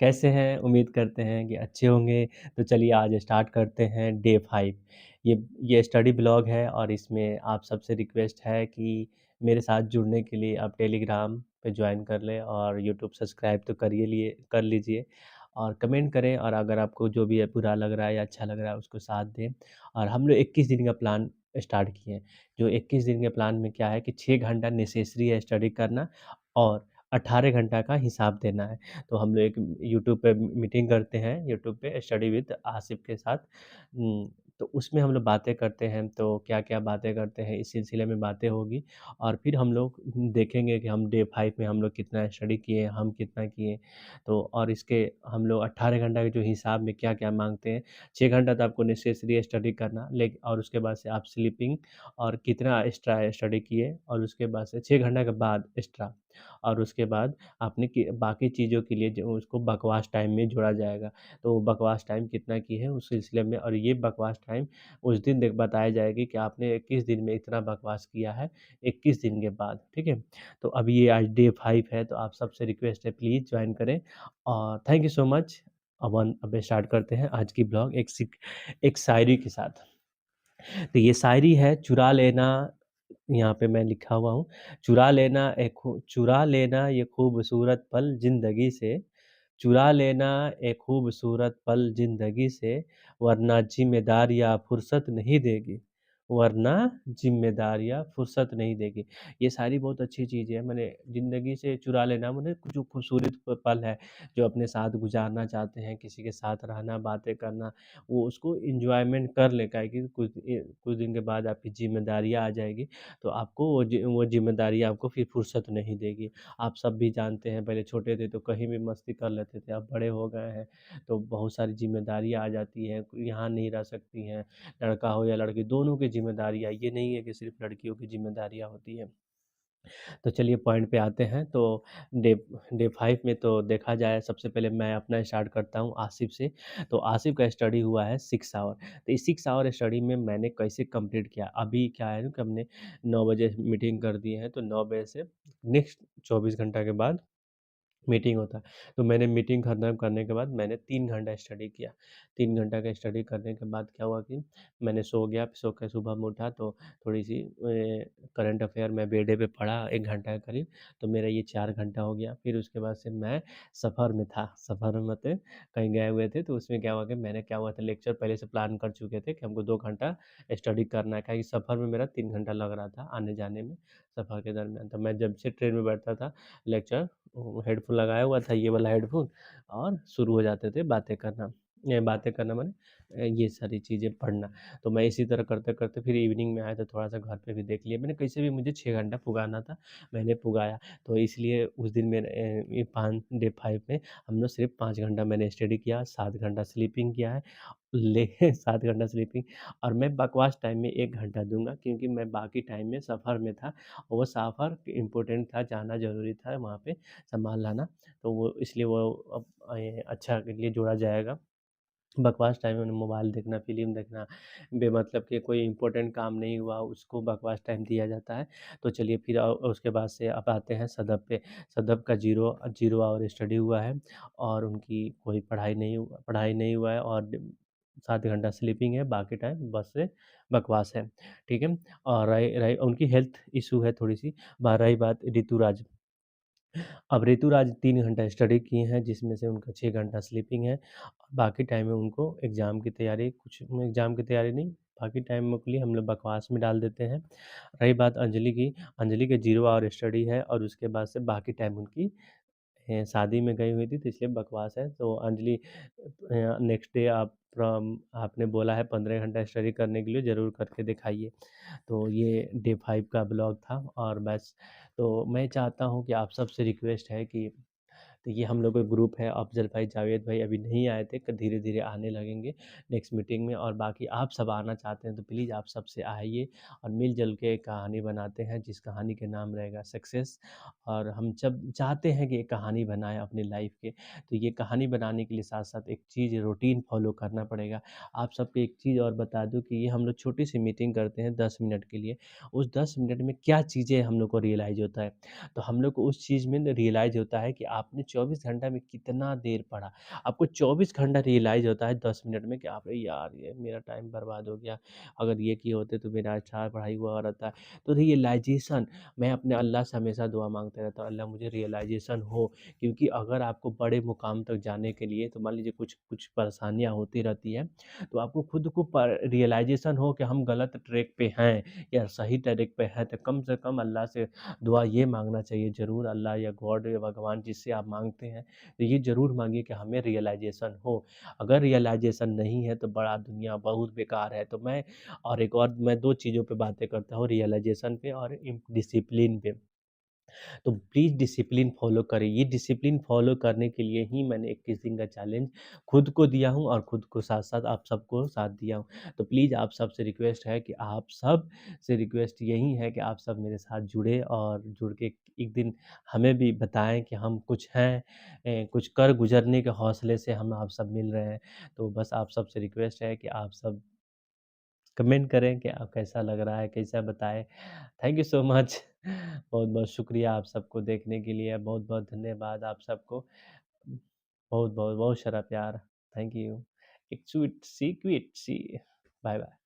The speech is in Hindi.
कैसे हैं? उम्मीद करते हैं कि अच्छे होंगे। तो चलिए आज स्टार्ट करते हैं डे 5। ये स्टडी ब्लॉग है और इसमें आप सबसे रिक्वेस्ट है कि मेरे साथ जुड़ने के लिए आप टेलीग्राम पे जॉइन कर लें और यूट्यूब सब्सक्राइब तो कर लीजिए और कमेंट करें और अगर आपको जो भी है बुरा लग रहा है या अच्छा लग रहा है उसको साथ दें। और हम लोग 21 दिन का प्लान स्टार्ट किए हैं। जो 21 दिन के प्लान में क्या है कि 6 घंटा नेसेसरी है स्टडी करना और 18 घंटा का हिसाब देना है। तो हम लोग एक यूट्यूब पे मीटिंग करते हैं, यूट्यूब पे स्टडी विद आसिफ के साथ। तो उसमें हम लोग बातें करते हैं, तो क्या-क्या बातें करते हैं, इस सिलसिले में बातें होगी और फिर हम लोग देखेंगे कि हम डे 5 में हम लोग कितना स्टडी किए, हम कितना किए। तो और इसके हम लोग 18 घंटा के जो हिसाब में क्या-क्या माँगते हैं, 6 घंटा तो आपको नेसेसरी है स्टडी करना और उसके बाद से आप स्लीपिंग और कितना एक्स्ट्रा स्टडी किए और उसके बाद से 6 घंटा के बाद एक्स्ट्रा और उसके बाद आपने कि बाकी चीज़ों के लिए जो उसको बकवास टाइम में जोड़ा जाएगा। तो बकवास टाइम कितना की है उस सिलसिले में और ये बकवास टाइम उस दिन देख बताया जाएगी कि आपने 21 दिन में इतना बकवास किया है, 21 दिन के बाद, ठीक है? तो अभी ये आज डे 5 है तो आप सबसे रिक्वेस्ट है प्लीज़ जॉइन करें और थैंक यू सो मच। अब स्टार्ट करते हैं आज की ब्लॉग एक शायरी के साथ। तो ये शायरी है चुरा लेना यहाँ पे मैं लिखा हुआ हूँ, चुरा लेना ये खूबसूरत पल ज़िंदगी से, चुरा लेना एक खूबसूरत पल ज़िंदगी से, वरना ज़िम्मेदारियाँ फुर्सत नहीं देगी, वरना ज़िम्मेदारियाँ फुर्सत नहीं देगी। ये सारी बहुत अच्छी चीज़ है, माने ज़िंदगी से चुरा लेना माने जो खूबसूरत पल है, जो अपने साथ गुज़ारना चाहते हैं, किसी के साथ रहना, बातें करना, वो उसको एन्जॉयमेंट कर ले काहे कि कुछ दिन के बाद आपकी ज़िम्मेदारियाँ आ जाएगी, तो आपको वो ज़िम्मेदारियाँ आपको फिर फुर्सत नहीं देगी। आप सब भी जानते हैं पहले छोटे थे तो कहीं भी मस्ती कर लेते थे, अब बड़े हो गए हैं तो बहुत सारी ज़िम्मेदारियाँ आ जाती हैं, यहाँ नहीं रह सकती हैं, लड़का हो या लड़की दोनों की ज़िम्मेदारियाँ, ये नहीं है कि सिर्फ़ लड़कियों की ज़िम्मेदारियाँ होती हैं। तो चलिए पॉइंट पे आते हैं तो डे डे 5 में तो देखा जाए सबसे पहले मैं अपना स्टार्ट करता हूँ आसिफ से। तो आसिफ का स्टडी हुआ है 6 आवर। तो इस 6 आवर स्टडी में मैंने कैसे कंप्लीट किया, अभी क्या है ना कि हमने 9 बजे मीटिंग कर दी है, तो 9 बजे से नेक्स्ट 24 घंटा के बाद मीटिंग होता है। तो मैंने मीटिंग खत्म करने के बाद मैंने 3 घंटा स्टडी किया। 3 घंटा का स्टडी करने के बाद क्या हुआ कि मैंने सो गया, सो के सुबह में उठा तो थोड़ी-सी करंट अफ़ेयर मैं बेडे पे पढ़ा 1 घंटा के करीब, तो मेरा ये 4 घंटा हो गया। फिर उसके बाद से मैं सफ़र में था, सफ़र में मतलब कहीं गए हुए थे, तो उसमें क्या हुआ कि मैंने क्या हुआ था लेक्चर पहले से प्लान कर चुके थे कि हमको 2 घंटा स्टडी करना है, काहे कि सफ़र में मेरा 3 घंटा लग रहा था आने-जाने में, सफ़र के दरमियान। तो मैं जब से ट्रेन में बैठता था लेक्चर हेडफ़ोन लगाया हुआ था ये वाला हेडफ़ोन और शुरू हो जाते थे बातें करना। ये बातें करना माने ये सारी चीज़ें पढ़ना। तो मैं इसी तरह करते-करते फिर इवनिंग में आया तो थोड़ा-सा घर पे भी देख लिया। मैंने कैसे भी मुझे 6 घंटा पुगाना था, मैंने पुगाया। तो इसलिए उस दिन मैंने ये 5 डे 5 में हम लोग सिर्फ़ 5 घंटा मैंने स्टडी किया, 7 घंटा स्लीपिंग किया है। ले 7 घंटा स्लीपिंग और मैं बकवास टाइम में 1 घंटा दूँगा क्योंकि मैं बाकी टाइम में सफ़र में था। वो सफ़र इम्पोर्टेंट था, जाना ज़रूरी था वहाँ पे सामान लाना, तो वो इसलिए वो अच्छा के लिए जोड़ा जाएगा। बकवास टाइम में मोबाइल देखना, फ़िल्म देखना, बेमतलब के कोई इम्पोर्टेंट काम नहीं हुआ, उसको बकवास टाइम दिया जाता है। तो चलिए फिर उसके बाद से अब आते हैं सदब पे। सदब का ज़ीरो आवर स्टडी हुआ है और उनकी कोई पढ़ाई नहीं हुआ है और 7 घंटा स्लीपिंग है, बाकी टाइम बस से बकवास है, ठीक है? और रही रही उनकी हेल्थ इश्यू है थोड़ी-सी। रही बात ऋतुराज अब ऋतुराज 3 घंटा स्टडी किए हैं जिसमें से उनका 6 घंटा स्लीपिंग है। और बाकी टाइम में उनको एग्ज़ाम की तैयारी नहीं, बाकी टाइम के लिए हम लोग बकवास में डाल देते हैं। रही बात अंजलि की, अंजलि के 0 आवर स्टडी है और उसके बाद से बाकी टाइम उनकी शादी में गई हुई थी तो इसलिए बकवास है। तो अंजलि नेक्स्ट डे आपने बोला है 15 घंटा स्टडी करने के लिए ज़रूर करके दिखाइए। तो ये डे 5 का ब्लॉग था और बस तो मैं चाहता हूँ कि आप सबसे रिक्वेस्ट है कि तो ये हम लोग का ग्रुप है, अफ़ज़ल भाई, जावेद भाई अभी नहीं आए थे, धीरे-धीरे आने लगेंगे नेक्स्ट मीटिंग में और बाकी आप सब आना चाहते हैं तो प्लीज़ आप सबसे आइए और मिल-जुल के एक कहानी बनाते हैं जिस कहानी का नाम रहेगा सक्सेस। और हम जब चाहते हैं कि एक कहानी बनाएँ अपनी लाइफ़ के, तो ये कहानी बनाने के लिए साथ-साथ एक चीज़ रूटीन फ़ॉलो करना पड़ेगा। आप सबको एक चीज़ और बता दूँ कि ये हम लोग छोटी-सी मीटिंग करते हैं 10 मिनट के लिए, उस 10 मिनट में क्या चीज़ें हम लोग को रियलाइज़ होता है। तो हम लोग को उस चीज़ में रियलाइज़ होता है कि आपने 24 घंटा में कितना देर पढ़ा। आपको 24 घंटा रियलाइज़ होता है 10 मिनट में कि अरे यार! ये मेरा टाइम बर्बाद हो गया। अगर ये किए होते तो मेरा अच्छा पढ़ाई हुआ रहता। तो रियलाइज़ेशन मैं अपने अल्लाह से हमेशा दुआ माँगता रहता हूँ, अल्लाह मुझे रियलाइज़ेशन हो, क्योंकि अगर आपको बड़े मुकाम तक जाने के लिए तो मान लीजिए कुछ कुछ परेशानियाँ होती रहती हैं, तो आपको खुद को पर रियलाइज़ेशन हो कि हम गलत ट्रैक पे हैं या सही ट्रैक पे हैं, तो कम से कम अल्लाह से दुआ ये माँगना चाहिए ज़रूर, अल्लाह या गॉड या भगवान जिससे आप माँगते हैं, तो ये ज़रूर माँगिए कि हमें रियलाइज़ेशन हो। अगर रियलाइज़ेशन नहीं है तो बड़ा दुनिया बहुत बेकार है। तो मैं और एक और मैं 2 चीज़ों पे बातें करता हूँ, रियलाइज़ेशन पे और डिसिप्लिन पे। तो प्लीज़ डिसिप्लिन फ़ॉलो करें। ये डिसिप्लिन फ़ॉलो करने के लिए ही मैंने 21 दिन का चैलेंज खुद को दिया हूँ और खुद को साथ-साथ आप सबको साथ दिया हूँ। तो प्लीज़ आप सबसे रिक्वेस्ट है कि आप सब से रिक्वेस्ट यही है कि आप सब मेरे साथ जुड़े और जुड़ के एक दिन हमें भी बताएँ कि हम कुछ हैं, कुछ कर गुज़रने के हौसले से हम आप सब मिल रहे हैं। तो बस आप सबसे रिक्वेस्ट है कि आप सब कमेंट करें कि आप कैसा लग रहा है, कैसा बताएँ। Thank you so much. बहुत-बहुत शुक्रिया आप सबको देखने के लिए, बहुत-बहुत धन्यवाद आप सबको। बहुत-बहुत बहुत सारा प्यार। Thank you. एक स्वीट सी क्विट सी बाय-बाय।